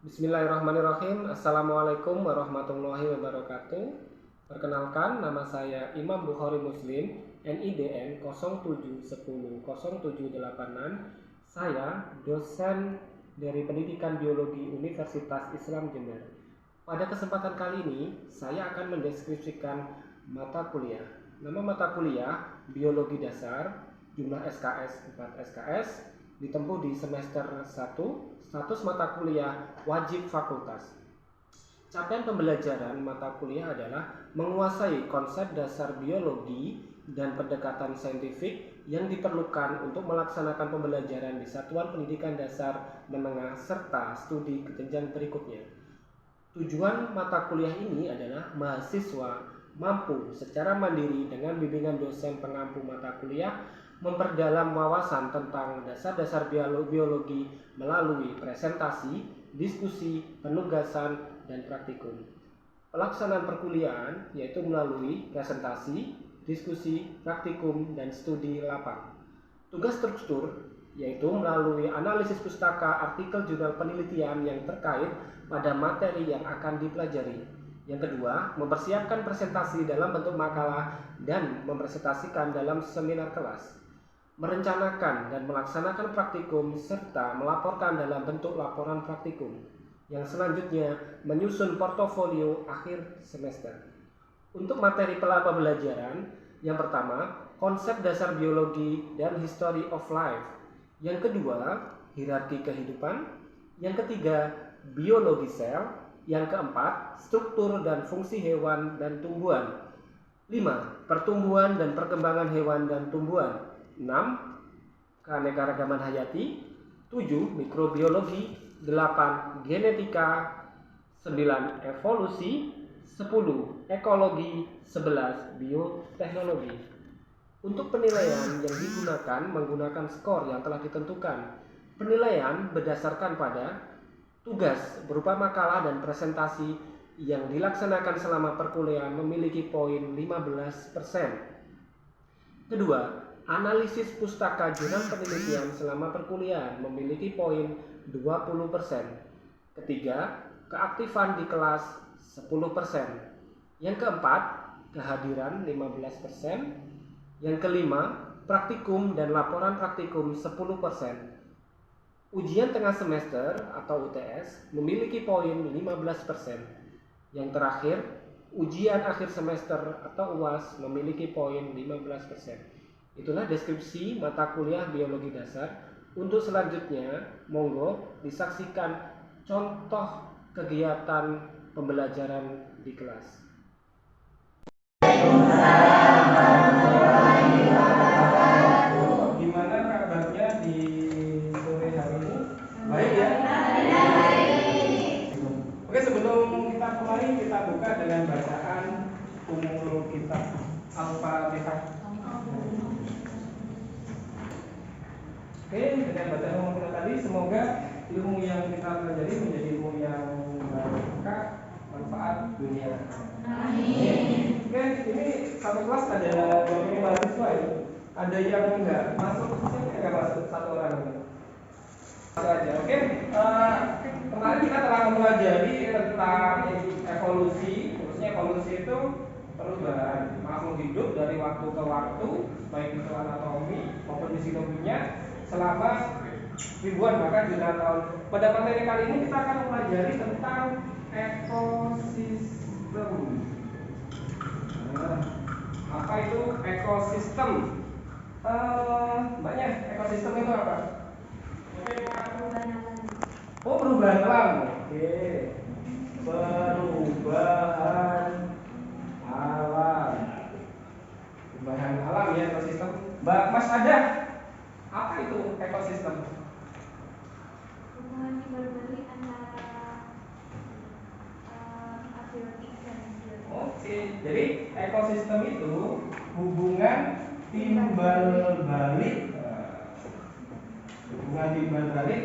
Bismillahirrahmanirrahim. Assalamualaikum warahmatullahi wabarakatuh. Perkenalkan, nama saya Imam Bukhari Muslim, NIDN 07100786. Saya dosen dari Pendidikan Biologi Universitas Islam Jember. Pada kesempatan kali ini, saya akan mendeskripsikan mata kuliah. Nama mata kuliah Biologi Dasar, jumlah SKS 4 SKS, ditempuh di semester 1, status mata kuliah wajib fakultas. Capaian pembelajaran mata kuliah adalah menguasai konsep dasar biologi dan pendekatan saintifik yang diperlukan untuk melaksanakan pembelajaran di satuan pendidikan dasar menengah serta studi ke jenjang berikutnya. Tujuan mata kuliah ini adalah mahasiswa mampu secara mandiri dengan bimbingan dosen pengampu mata kuliah memperdalam wawasan tentang dasar-dasar biologi melalui presentasi, diskusi, penugasan, dan praktikum. Pelaksanaan perkuliahan yaitu melalui presentasi, diskusi, praktikum, dan studi lapang. Tugas struktur yaitu melalui analisis pustaka, artikel, jurnal penelitian yang terkait pada materi yang akan dipelajari. Yang kedua, mempersiapkan presentasi dalam bentuk makalah dan mempresentasikan dalam seminar kelas. Merencanakan dan melaksanakan praktikum serta melaporkan dalam bentuk laporan praktikum. Yang selanjutnya, menyusun portofolio akhir semester. Untuk materi pembelajaran, yang pertama, konsep dasar biologi dan history of life. Yang kedua, hierarki kehidupan. Yang ketiga, biologi sel. Yang keempat, struktur dan fungsi hewan dan tumbuhan. 5. Pertumbuhan dan perkembangan hewan dan tumbuhan. 6. Keanekaragaman hayati. 7. Mikrobiologi. 8. Genetika. 9. Evolusi. 10. Ekologi. 11. Bioteknologi. Untuk penilaian yang digunakan menggunakan skor yang telah ditentukan. Penilaian berdasarkan pada tugas berupa makalah dan presentasi yang dilaksanakan selama perkuliahan memiliki poin 15%. Kedua, analisis pustaka jurnal penelitian selama perkuliahan memiliki poin 20%. Ketiga, keaktifan di kelas 10%. Yang keempat, kehadiran 15%. Yang kelima, praktikum dan laporan praktikum 10%. Ujian tengah semester atau UTS memiliki poin 15%. Yang terakhir, ujian akhir semester atau UAS memiliki poin 15%. Itulah deskripsi mata kuliah biologi dasar. Untuk selanjutnya, monggo disaksikan contoh kegiatan pembelajaran di kelas. Gimana kabarnya di sore hari ini? Baik ya? Oke, sebelum kita mulai, kita buka dengan bacaan umul kitab Al-Fatihah. Oke, dengan bacaan umul kita tadi, semoga ilmu yang kita pelajari menjadi ilmu yang berkah, manfaat dunia. Amin. Oke, ini satu kelas ada 20 mahasiswa ya. Ada yang enggak masuk, siapa enggak masuk? Satu orang ini. Masuk aja, oke. Kemarin kita telah mempelajari tentang evolusi. Khususnya evolusi itu perubahan makhluk hidup dari waktu ke waktu, baik itu anatomi maupun fisiologinya, selama ribuan bahkan jutaan tahun. Pada materi kali ini kita akan mempelajari tentang ekosistem. Apa itu ekosistem? Mbaknya, ekosistem itu apa? Oh, perubahan alam. Oke. Perubahan alam. Perubahan alam ya ekosistem. Mbak Mas ada? Apa itu ekosistem? Hubungan timbal-balik antara abiotik dan biotik. Oke, jadi ekosistem itu hubungan timbal balik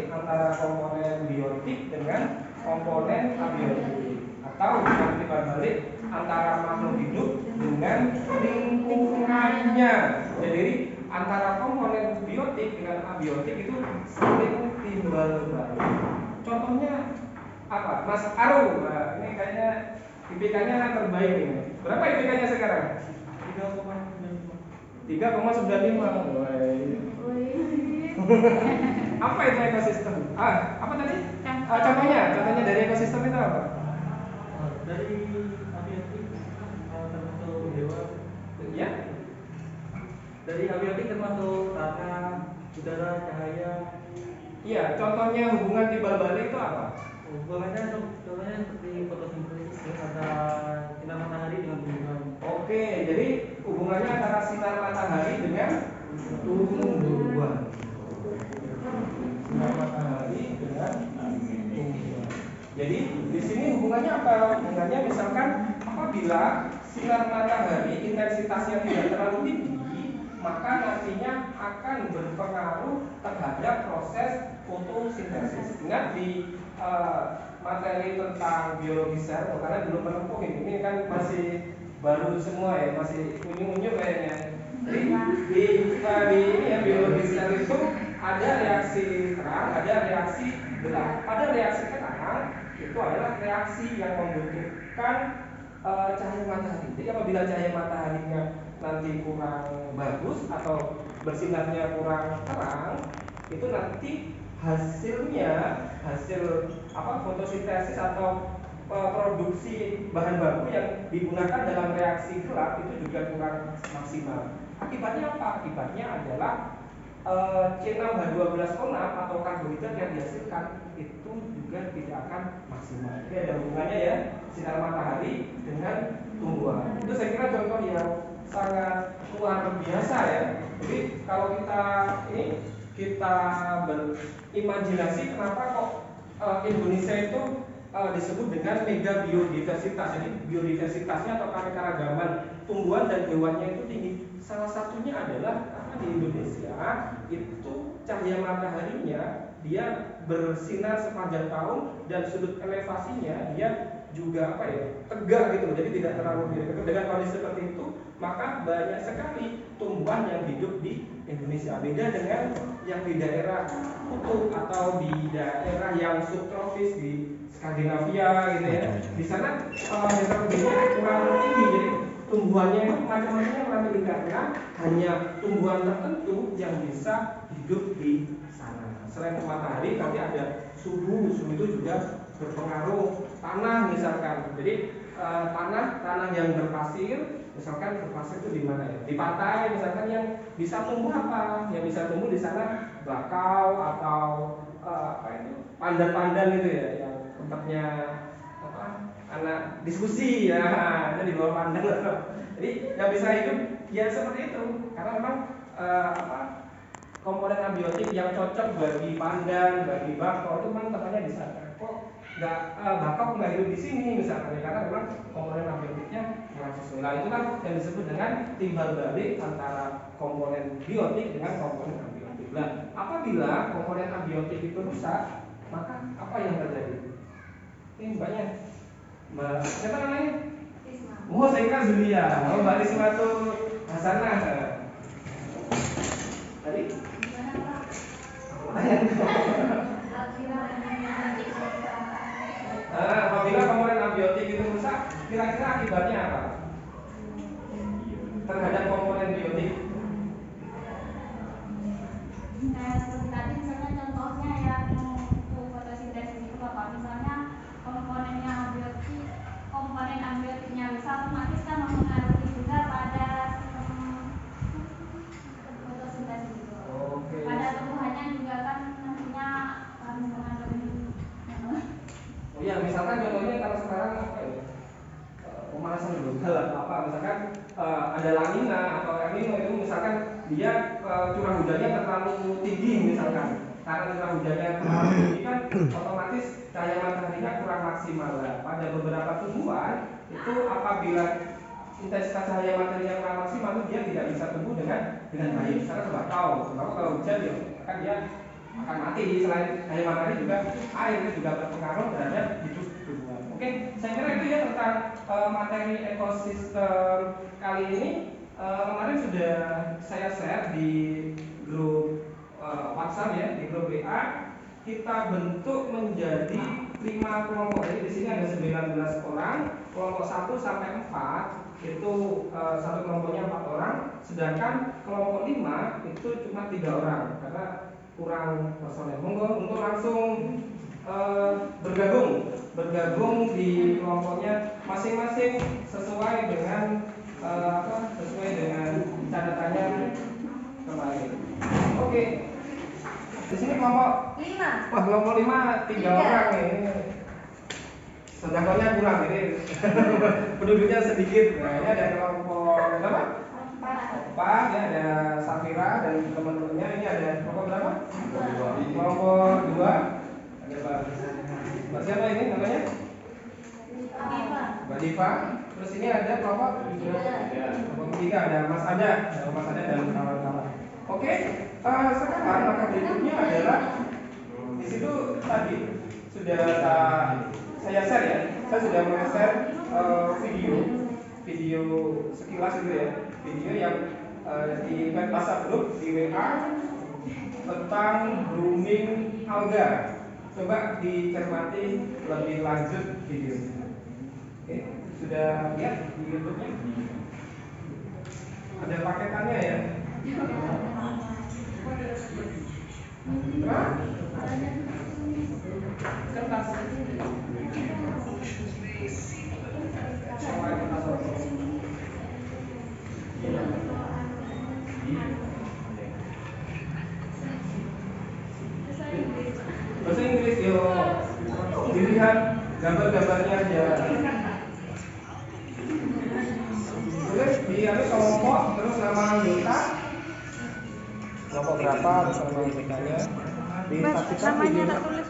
antara komponen biotik dengan komponen abiotik, atau hubungan timbal balik antara makhluk hidup dengan lingkungannya. Jadi antara komponen biotik dengan abiotik itu saling timbal balik. Contohnya apa? Mas Aru. Nah, ini kayaknya IPK-nya terbaik ini. Berapa IPK-nya sekarang? 3,95. Apa itu ekosistem? Apa tadi? Contohnya dari ekosistem itu apa? Dari abiotik termasuk hewan. Ya? Dari abiotik termasuk tanah, udara, cahaya. Iya, contohnya hubungan timbal balik itu apa? Hubungannya contohnya seperti fotosintesis antara sinar matahari dengan tumbuhan. Oke, jadi hubungannya antara sinar matahari dengan tumbuhan. Sinar matahari dengan tumbuhan. Jadi di sini hubungannya apa? Hubungannya misalkan apabila sinar matahari intensitasnya tidak terlalu tinggi, maka nantinya akan berpengaruh terhadap proses fotosintesis. Ingat di materi tentang biologi sel, karena belum menempuh ini kan masih baru semua ya, masih unyu-unyu kayaknya. Jadi di ini ya, biologi sel itu ada reaksi terang, ada reaksi gelap. Pada reaksi terang itu adalah reaksi yang membutuhkan cahaya matahari. Jadi apabila cahaya mataharinya nanti kurang bagus atau bersinarnya kurang terang, itu nanti hasil fotosintesis atau produksi bahan baku yang digunakan dalam reaksi gelap itu juga kurang maksimal. Akibatnya apa? Akibatnya adalah C6H12O6 atau karbohidrat yang dihasilkan itu juga tidak akan maksimal. Jadi ada hubungannya ya, sinar matahari dengan tumbuhan. Itu saya kira contoh yang sangat luar biasa ya. Jadi kalau kita berimajinasi kenapa kok Indonesia itu disebut dengan mega biodiversitas. Jadi biodiversitasnya atau keanekaragaman tumbuhan dan hewannya itu tinggi. Salah satunya adalah karena di Indonesia itu cahaya mataharinya dia bersinar sepanjang tahun dan sudut elevasinya dia juga tegak gitu, jadi tidak terlalu direket. Dengan kondisi seperti itu, maka banyak sekali tumbuhan yang hidup di Indonesia. Beda dengan yang di daerah kutub atau di daerah yang subtropis di Skandinavia gitu ya. Di sana heterogennya kurang tinggi, jadi tumbuhannya itu macam-macamnya karena hanya tumbuhan tertentu yang bisa hidup di sana. Selain matahari, nanti ada suhu itu juga berpengaruh. Tanah misalkan, jadi tanah yang berpasir, misalkan berpasir itu di mana ya? Di pantai misalkan, yang bisa tumbuh apa? Yang bisa tumbuh di sana bakau atau pandan-pandan gitu ya, yang tempatnya anak diskusi ya, itu di bawah pandan. Jadi yang bisa hidup ya seperti itu, karena memang komponen abiotik yang cocok bagi pandan, bagi bakau itu memang tempatnya di sana. Kok bakau nggak hidup di sini misalkan ya, karena memang komponen abiotiknya kurang sesuai. Nah, itulah yang disebut dengan timbal balik antara komponen biotik dengan komponen abiotik. Nah, apabila komponen abiotik itu rusak, maka apa yang terjadi? Ini mbaknya, Mbak siapa namanya? Oh, saya kira Zulia. Oh, Mbak Risma itu Hasanah. Tadi? Apabila komponen abiotik itu rusak, kira-kira akibatnya apa terhadap komponen biotik? Seperti tadi misalnya contohnya yang untuk fotosintesis itu Bapak, misalnya komponen abiotiknya rusak, otomatis kan mempengaruhi juga pada fotosintesis itu. Oke. Pada tumbuhannya juga kan nantinya akan mengandung. Oh iya, misalkan contohnya kalau sekarang pemanasan global atau apa, misalkan ada La Nina atau El Nino, itu misalkan dia curah hujannya terlalu tinggi misalkan. Karena curah hujannya terlalu tinggi kan otomatis cahaya mataharinya kurang maksimal. Pada beberapa tumbuhan itu apabila intensitas cahaya mataharinya kurang maksimal, dia tidak bisa tumbuh dengan baik. Misalkan bakau kalau hujan dia akan mati. Selain cahaya matahari juga air itu juga berpengaruh terhadap hidup tumbuhan. Oke, saya kira itu ya tentang materi ekosistem kali ini. Kemarin sudah saya share di grup WhatsApp ya, di grup WA. Kita bentuk menjadi 5 kelompok. Jadi di sini ada 19 orang. Kelompok 1 sampai 4 itu satu kelompoknya 4 orang, sedangkan kelompok 5 itu cuma 3 orang karena kurang personel. Monggo untuk langsung bergabung di kelompoknya masing-masing sesuai dengan catatannya kemarin. Oke. Di sini kelompok 5. wah, kelompok 5 3 orang ini. Sedangkannya kurang, jadi penduduknya sedikit. Nah, ini ada kelompok berapa? Opa, ya ada Safira dan teman-temannya. Ini ada kelompok berapa? Kelompok 2. Ada Mbak siapa ini namanya? Mbak Diva. Terus ini ada kelompok 3 ada Mas Ada dan kawan-kawan. Oke, sekarang langkah berikutnya adalah di situ tadi sudah saya share ya. Saya sudah men-share video sekilas itu ya. Video yang di WhatsApp grup di WA tentang blooming alga. Coba dicermati lebih lanjut video. Oke, sudah lihat di YouTube-nya? Ada paketannya ya? Hah? Kertas. Bahasa Inggris yo. Dilihat gambar-gambarnya aja. Terus di kelompok, terus nama anggota, kelompok berapa, terus nama anggotanya. Namanya tak tulis.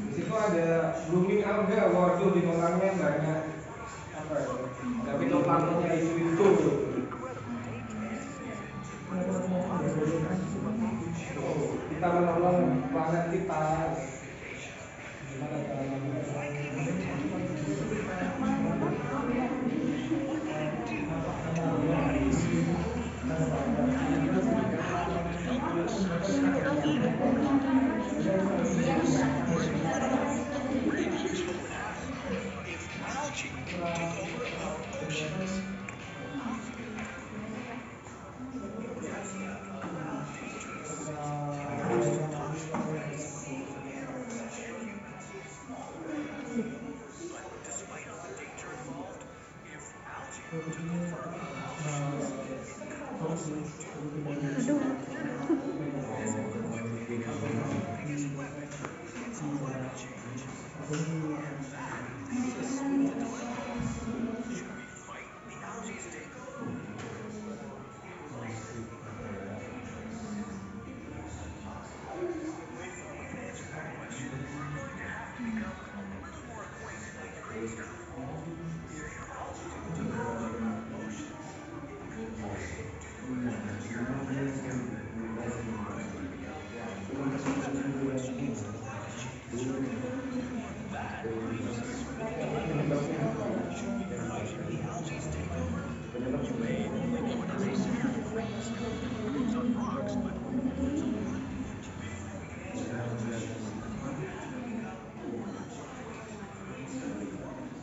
Di situ ada blooming alga, waduh di kolamnya banyak apa ya? Ada fitoplanktonnya itu. Kita menolong planet kita. Gimana caranya?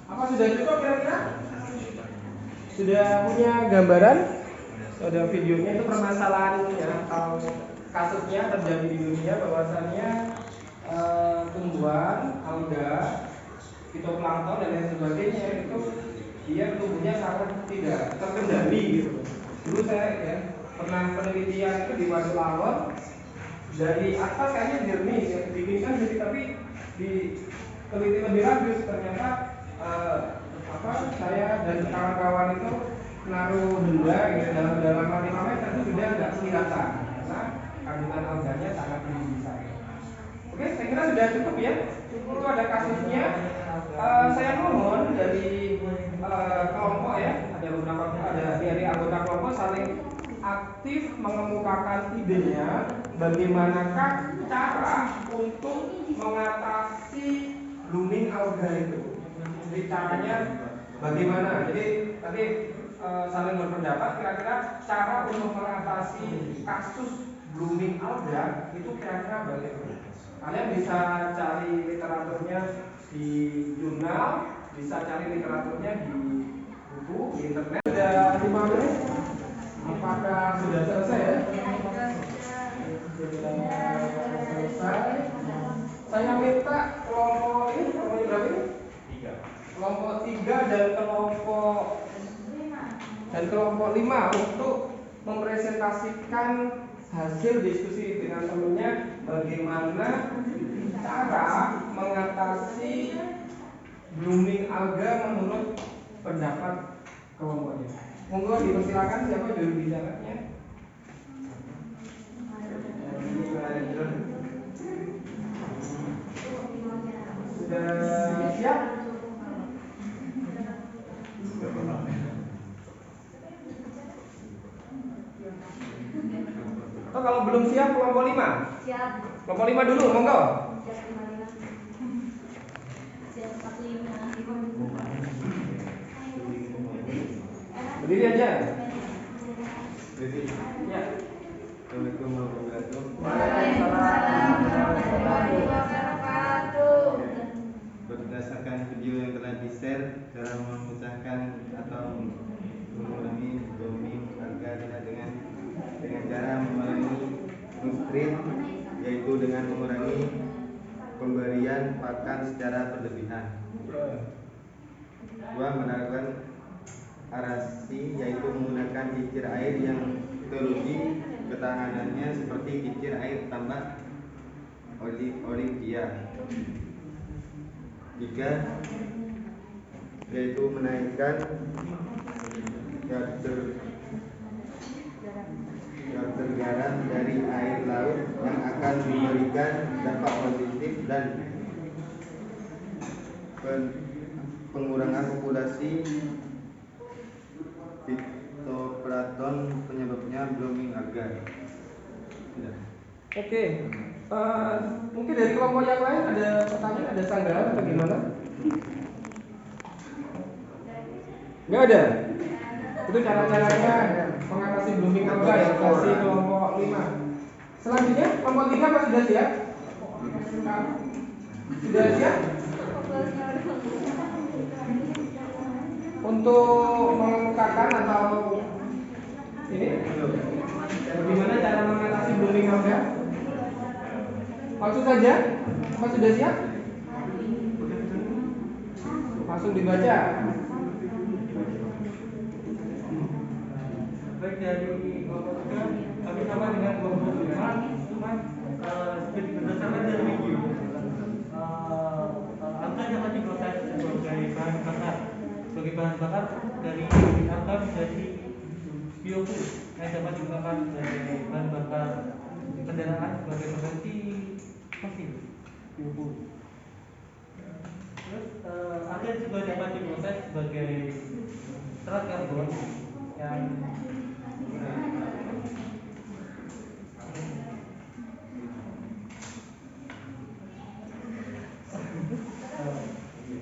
Apa sudah cukup kira-kira? Sudah punya gambaran? Ada videonya itu permasalahannya atau kasusnya terjadi di dunia bahwasannya tumbuhan, alga, fitoplankton dan lain sebagainya itu dia tumbuhnya sangat tidak terkendali gitu. Dulu saya ya pernah penelitian itu di Waduk Lawon, dari atas kayaknya jernih, dibikinkan jadi tapi diteliti lebih lanjut ternyata saya dan kawan-kawan itu naruh benda gitu dalam kedalaman 5 meter itu sudah nggak kelihatan karena kandungan alganya sangat tinggi di sana. Oke, saya kira sudah cukup ya. Itu ada kasusnya Saya mohon dari kelompok ya, ada beberapa dari anggota kelompok saling aktif mengemukakan idenya bagaimanakah cara untuk mengatasi blooming alga itu. Jadi caranya bagaimana? Jadi nanti saling berpendapat kira-kira cara untuk mengatasi kasus blooming alga itu kira-kira bagaimana. Kalian bisa cari literaturnya di jurnal, bisa cari literaturnya di buku, di internet. Sudah 5 menit. Apakah sudah selesai ya? Sudah selesai. Saya minta kelompok ini, kelompok berapa ini? 3. Kelompok 3 dan kelompok 5 untuk mempresentasikan hasil diskusi dengan temannya bagaimana cara mengatasi blooming alga menurut pendapat kelompoknya. Monggo dipersilakan siapa juru bicaranya. Sudah siap? Atau kalau belum siap kelompok 5? Siap. Kelompok 5 dulu, monggo. Siap 55. Siap 45. Berdiri aja. Ya. Assalamualaikum warahmatullahi wabarakatuh. Waalaikumsalam warahmatullahi wabarakatuh. Berdasarkan video yang telah di-share, cara memecahkan atau mengurangi blooming alga dengan cara mengurangi nutrit, yaitu dengan mengurangi pemberian pakan secara berlebihan. 2. Melakukan arasi, yaitu menggunakan kincir air yang teruji ketahanannya seperti kincir air tambak Olimpia. 3. Yaitu menaikkan kadar garam dari air laut yang akan memberikan dampak positif dan pengurangan populasi fitoplankton penyebabnya blooming alga. Sudah. Oke. Mungkin dari kelompok yang lain ada pertanyaan, ada sanggahan atau gimana? Nggak ada. Itu cara-caranya mengatasi blooming alga ya, versi kelompok 5. Selanjutnya kelompok 3 apa sudah siap? Sudah siap? Untuk mengemukakan atau ini bagaimana cara mengatasi blooming alga? Langsung saja? Apa sudah siap? Langsung dibaca. Baik, dari kelompok 3 kami sama dengan kelompok 5, cuma berdasarkan dari video alga dapat diproses sebagai bahan bakar dari alga menjadi biofuel yang dapat digunakan sebagai bahan bakar kendaraan sebagai pengganti fosil biofuel. Terus alga juga dapat diproses sebagai serat karbon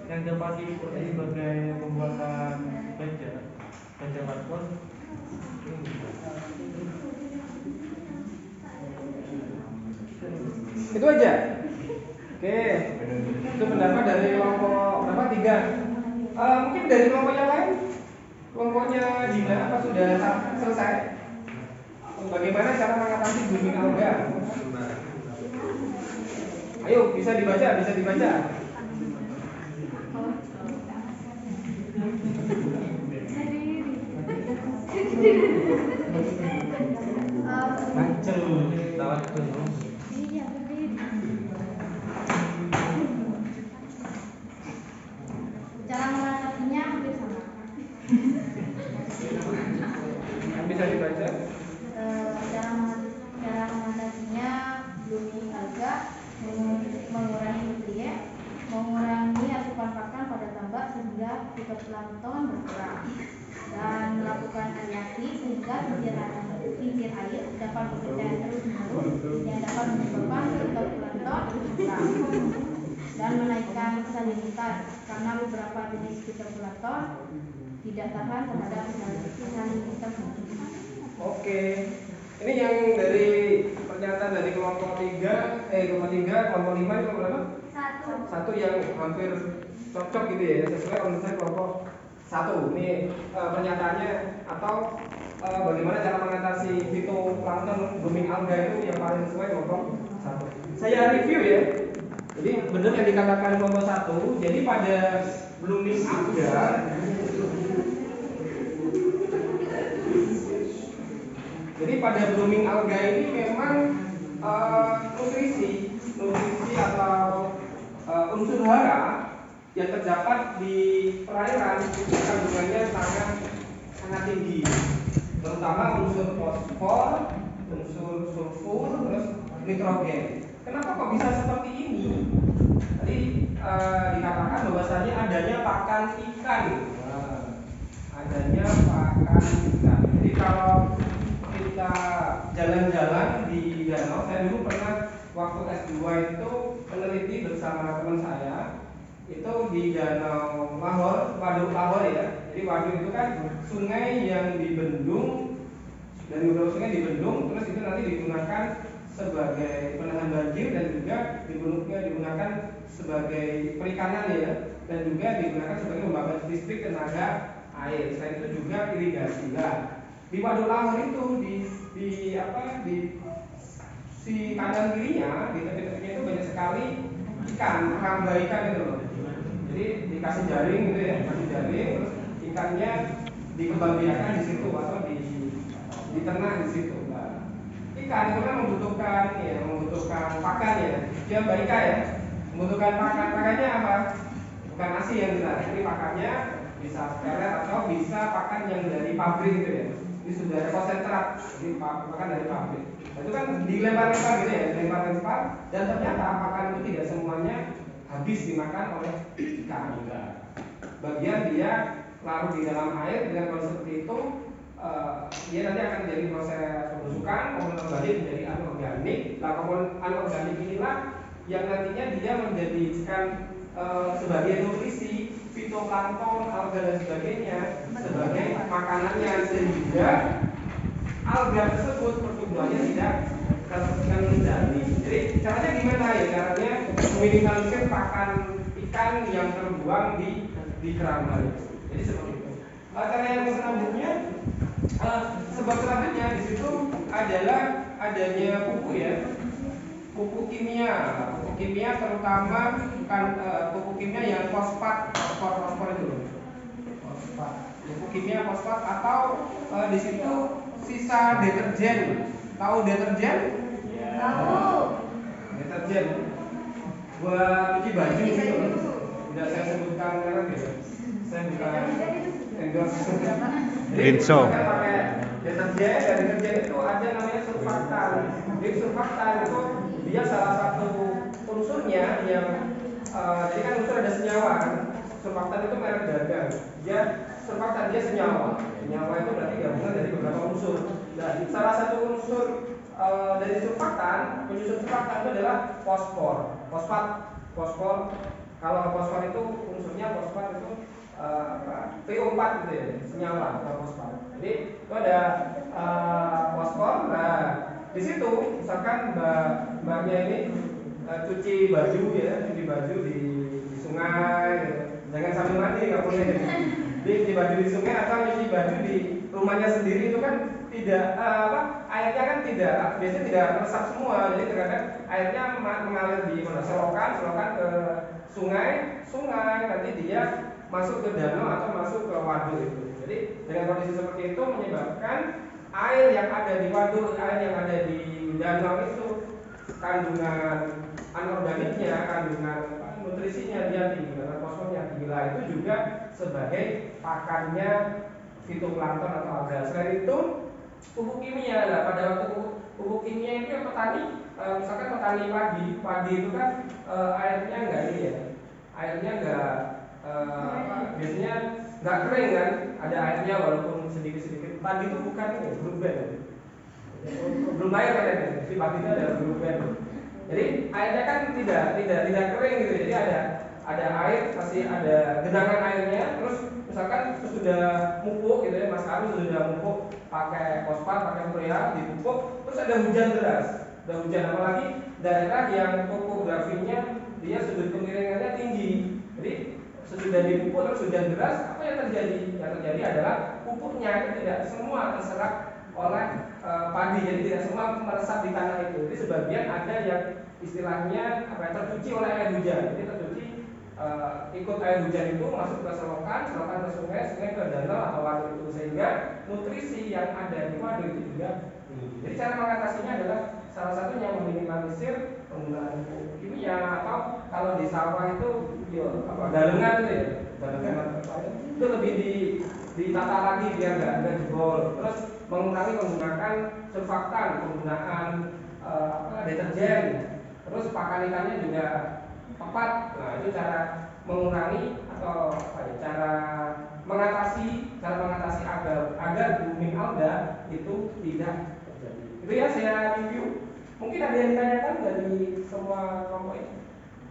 yang dapat diproses sebagai pembuatan baja karbon. Itu aja. Oke. Itu pendapat dari kelompok berapa? 3. Mungkin dari kelompok yang lain? Kelompoknya Dina apa sudah selesai? Bagaimana cara mengatasi blooming alga? Ayo, bisa dibaca. Mancel, tawat dulu. Cara mengatasinya hampir sama. Bisa dibaca. Cara mengatasinya blooming alga mengurangi nutrien, mengurangi asupan pakan fitoplankton berkurang dan melakukan aerasi sehingga kincir air dapat bekerja terus-menerus yang dapat menyebabkan fitoplankton berkurang dan menaikkan salinitas karena beberapa jenis fitoplankton tidak tahan terhadap salinitas. Oke, ini yang dari pernyataan dari kelompok 3, kelompok 5 itu berapa? Satu yang hampir cocok gitu ya, sesuai kalau misalnya kelompok 1. Ini pernyataannya atau bagaimana cara mengatasi fitoplankton booming alga itu yang paling sesuai kelompok 1. Saya review ya. Jadi benar yang dikatakan kelompok 1. Jadi pada blooming alga ini memang nutrisi atau unsur hara yang terdapat di perairan itu kandungannya sangat tinggi, terutama unsur fosfor, unsur sulfur, terus nitrogen. Kenapa kok bisa seperti ini? Tadi dikatakan bahwasanya adanya pakan ikan. Jadi kalau kita jalan-jalan di danau, saya dulu pernah waktu S2 itu meneliti bersama teman saya itu di Danau Lahor, Waduk Lahor ya. Jadi waduk itu kan sungai yang dibendung, dan beberapa sungai dibendung, terus itu nanti digunakan sebagai penahan banjir dan juga digunakan sebagai perikanan ya, dan juga digunakan sebagai pembangkit listrik tenaga air. Selain itu juga irigasi. Nah, di Waduk Lahor itu di si kanan kirinya, di tepi-tepinya itu banyak sekali ikan, keramba ikan itu loh. Jadi dikasih jaring gitu ya, terus ikannya dikembangbiakan di situ atau diternak di situ. Nah, ikan itu kan membutuhkan pakan ya. Dia baika ya, membutuhkan pakannya apa? Bukan nasi yang jelas. Jadi pakannya bisa pelet atau bisa pakan yang dari pabrik gitu ya. Ini sudah ada konsentrat, jadi pakan dari pabrik. Nah, itu kan dilempar-lempar gitu ya, dilempar-lempar, dan ternyata pakan itu tidak semuanya habis dimakan oleh ikan. Bagian dia larut di dalam air dengan kondisi seperti itu, dia nanti akan terjadi proses pembusukan, komponen organik menjadi anorganik. Nah, komponen anorganik inilah yang nantinya dia menjadikan sebagai nutrisi fitoplankton, alga dan sebagainya sebagai makanannya, sehingga alga tersebut pertumbuhannya tidak terkendali. Jadi caranya gimana ya? Caranya meminimalisir pakan ikan yang terbuang di keramba itu. Jadi seperti itu. Cara yang selanjutnya, sebab selanjutnya di situ adalah adanya pupuk ya. Pupuk kimia terutama pupuk kimia yang fosfat itu. Fosfat. Pupuk kimia fosfat atau di situ sisa deterjen. Tahu deterjen? Tahu. Deterjen buat cuci baju gitu. Tidak saya sebutkan merek ya. Saya bukan endorse. Rinso. Pakai deterjen itu ada namanya surfaktan. Jadi surfaktan itu dia salah satu unsurnya yang jadi kan unsur ada senyawa kan. Surfaktan itu merek dagang. Surfaktan dia senyawa. Senyawa itu berarti gabungan dari beberapa unsur. Nah, salah satu unsur dari surfaktan, penyusun surfaktan itu adalah fosfor. Kalau fosfor itu unsurnya fosfat itu PO4 gitu ya, senyawa atau fosfat. Jadi itu ada fosfor. Nah, di situ misalkan mbaknya ini cuci baju di sungai gitu. Jangan sambil mandi, nggak boleh. Cuci baju di sungai atau cuci baju di rumahnya sendiri itu kan tidak airnya kan biasanya tidak meresap semua. Jadi terkadang airnya mengalir di selokan ke sungai nanti dia masuk ke danau atau masuk ke waduk itu. Jadi dengan kondisi seperti itu menyebabkan air yang ada di waduk, air yang ada di danau itu kandungan anorganiknya, kandungan nutrisinya dia tinggi, karena fosfornya tinggi. Itu juga sebagai pakannya fitoplankton atau alga. Selain itu pupuk kimia. Nah, pada waktu pupuk kimia itu yang petani, misalkan petani padi itu kan airnya enggak ini ya, airnya enggak biasanya nggak kering kan, ada airnya walaupun sedikit-sedikit. Padi itu bukan ini, grup band. Belum air kan ya, tapi padi itu adalah grup band. Jadi airnya kan tidak kering gitu. Jadi ada air, masih ada genangan airnya. Terus misalkan sudah mupuk gitu ya, Mas Arun sudah mupuk pakai fosfat, pakai urea, dipupuk, terus ada hujan deras. Ada hujan, apalagi daerah yang topografinya dia sudut kemiringannya tinggi. Jadi sesudah dipupuk terus hujan deras, apa yang terjadi? Yang terjadi adalah pupuknya itu tidak semua terserap oleh padi, jadi tidak semua meresap di tanah itu. Jadi sebagian ada yang istilahnya tercuci oleh air hujan. Jadi tercuci ikut air hujan itu masuk ke selokan ke sungai, ke danau atau waduk itu, sehingga nutrisi yang ada di waduk itu juga tinggi. Jadi cara mengatasinya adalah salah satunya meminimalisir penggunaan pupuk kimia, atau kalau di sawah itu galengan itu ya, galengan itu lebih ditata lagi biar nggak jebol. Terus mengurangi menggunakan surfaktan, penggunaan deterjen, terus pakan ikannya juga tepat. Nah, itu cara mengurangi atau cara mengatasi agar booming alga itu tidak terjadi. Itu ya saya review. Mungkin ada yang ditanyakan dari semua kelompok ini,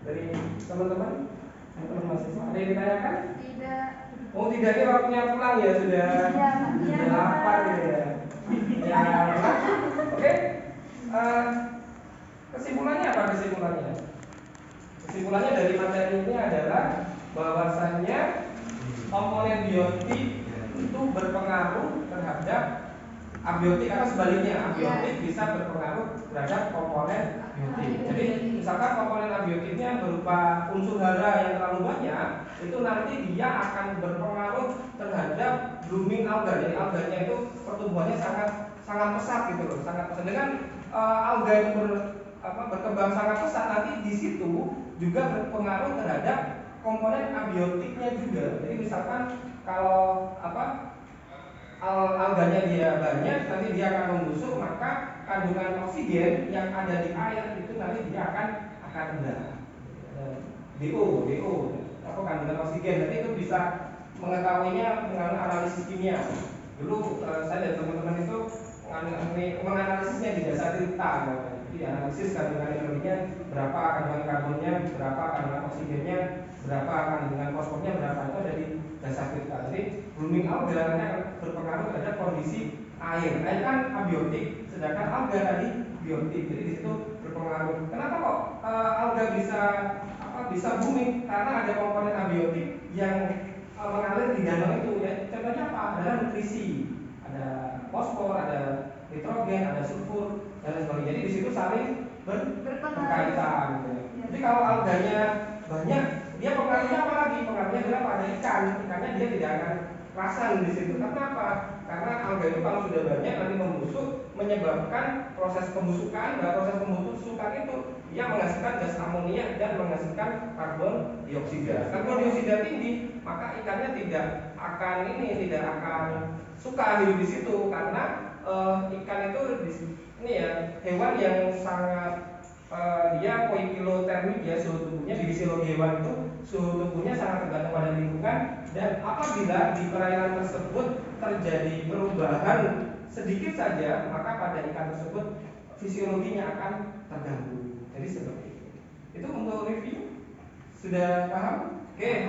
dari teman-teman mahasiswa, ada yang ditanyakan? Tidak. Oh tidak, ini waktunya pulang ya, sudah lapar ya. Ya, oke. Kesimpulannya apa kesimpulannya? Kesimpulannya dari materi ini adalah bahwasannya komponen biotik itu berpengaruh terhadap abiotik, atau sebaliknya abiotik bisa berpengaruh terhadap komponen biotik. Jadi misalkan komponen abiotiknya berupa unsur hara yang terlalu banyak, itu nanti dia akan berpengaruh terhadap blooming alga. Jadi alganya itu pertumbuhannya sangat pesat gitu loh, sangat pesat. Dengan alga itu berkembang sangat pesat, nanti di situ juga berpengaruh terhadap komponen abiotiknya juga. Jadi misalkan kalau alganya dia banyak, nanti dia akan membusuk, maka kandungan oksigen yang ada di air itu nanti dia akan rendah. DO apa kandungan oksigen. Nanti itu bisa mengetahuinya melalui analisis kimia. Dulu saya dan teman-teman itu menganalisisnya di dasar delta. Jadi analisis kandungan elektroniknya berapa, kandungan karbonnya berapa, kandungan oksigennya berapa, kandungan fosfornya berapa, itu ada di dasar delta. Jadi blooming alga akan berpengaruh terhadap kondisi air. Air kan abiotik, sedangkan alga tadi biotik. Jadi di situ berpengaruh. Kenapa kok alga bisa booming? Karena ada komponen abiotik yang mengalir di danau itu. Ya, contohnya apa? Adalah nutrisi, ada fosfor, ada nitrogen, ada sulfur dan lain sebagainya. Jadi di situ saling berkaitan. Gitu. Jadi kalau alganya banyak, dia pengaruhnya apa lagi? Pengaruhnya adalah pada ikan. Ikannya dia tidak akan rasan di situ. Kenapa? Karena alga itu kalau sudah banyak nanti membusuk, menyebabkan proses pembusukan. Dan proses pembusukan itu dia menghasilkan gas amonia dan menghasilkan karbon dioksida. Karbon dioksida tinggi, maka ikannya tidak akan suka hidup di situ, karena ikan itu ini ya hewan yang sangat dia poikilotermik ya, suhu tubuhnya di fisiologi hewan itu suhu tubuhnya sangat tergantung pada lingkungan, dan apabila di perairan tersebut terjadi perubahan sedikit saja, maka pada ikan tersebut fisiologinya akan terganggu. Jadi seperti itu. Itu untuk review. Sudah paham? Oke.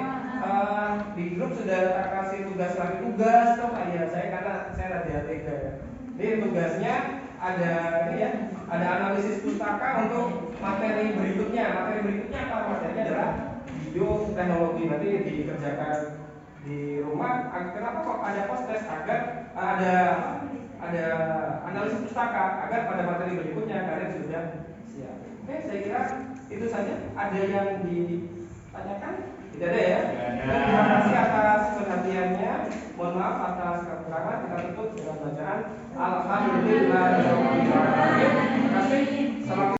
Di grup sudah tak kasih tugas lagi. Tugas toh ya, karena saya rada tega ya. Ini tugasnya ada ini ya, ada analisis pustaka untuk materi berikutnya. Materi berikutnya apa? Materinya adalah bioteknologi. Nanti dikerjakan di rumah. Kenapa kok ada post-test? Agar ada analisis pustaka, agar pada materi berikutnya kalian sudah siap. Oke, saya kira itu saja. Ada yang ditanyakan? Tidak ada ya? Terima kasih atas perhatiannya. Mohon maaf atas kekurangan. Kita tutup dengan bacaan Alhamdulillah. Terima kasih. Salam.